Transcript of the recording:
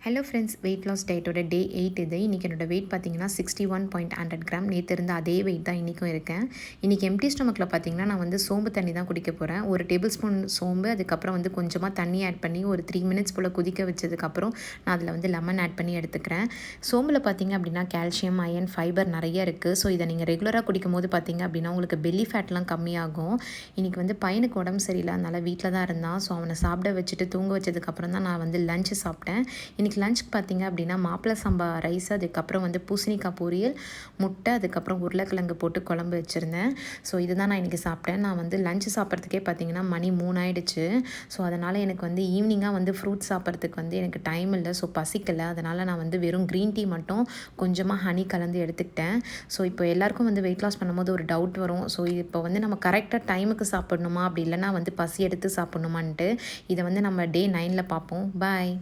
Hello friends, weight loss டயட்டோட டே 8 இது. இன்றைக்கி என்னோடய வெயிட் பார்த்தீங்கன்னா 61.100 கிராம். நேற்று இருந்த அதே வெயிட் தான் இன்றைக்கும் இருக்கேன். இன்றைக்கி எம்டி ஸ்டொமக்கில் பார்த்தீங்கன்னா நான் வந்து சோம்பு தண்ணி தான் குடிக்க போகிறேன். ஒரு டேபிள் ஸ்பூன் சோம்பு, அதுக்கப்புறம் வந்து கொஞ்சமாக தண்ணி ஆட் பண்ணி ஒரு 3 மினிட்ஸ் போல் கொதிக்க வச்சதுக்கப்புறம் நான் அதில் வந்து லெமன் ஆட் பண்ணி எடுத்துக்கிறேன். சோம்பில் பார்த்தீங்க அப்படின்னா கால்சியம், அயன், ஃபைபர் நிறைய இருக்குது. ஸோ இதை நீங்கள் ரெகுலராக குடிக்கும் போது பார்த்தீங்க அப்படின்னா உங்களுக்கு பெல்லி ஃபேட்லாம் கம்மியாகும். இன்றைக்கி வந்து பையனுக்கு உடம்பு சரியில்லை, அதனால் வீட்டில் தான் இருந்தான். ஸோ அவனை சாப்பிட வச்சுட்டு தூங்க வச்சதுக்கப்புறம் தான் நான் வந்து லஞ்சு சாப்பிட்டேன். இன்றைக்கி லஞ்சுக்கு பார்த்தீங்க அப்படின்னா மாப்பிளை சம்பா ரைஸ், அதுக்கப்புறம் வந்து பூசணிக்காய் பொரியல், முட்டை, அதுக்கப்புறம் உருளைக்கிழங்கு போட்டு குழம்பு வச்சுருந்தேன். ஸோ இதுதான் நான் இன்றைக்கி சாப்பிட்டேன். நான் வந்து லஞ்சு சாப்பிட்றதுக்கே பார்த்தீங்கன்னா மணி 3 ஆயிடுச்சு. ஸோ அதனால் எனக்கு வந்து ஈவினிங்காக வந்து ஃப்ரூட்ஸ் சாப்பிட்றதுக்கு வந்து எனக்கு டைம் இல்லை. ஸோ பசிக்கலை. அதனால் நான் வந்து வெறும் க்ரீன் டீ மட்டும் கொஞ்சமாக ஹனி கலந்து எடுத்துக்கிட்டேன். ஸோ இப்போ எல்லாருக்கும் வந்து வெயிட் லாஸ் பண்ணும்போது ஒரு டவுட் வரும். ஸோ இப்போ வந்து நம்ம கரெக்டாக டைமுக்கு சாப்பிடணுமா, அப்படி இல்லைனா வந்து பசி எடுத்து சாப்பிட்ணுமான்ட்டு. இதை வந்து நம்ம டே 9ல் பார்ப்போம். பாய்.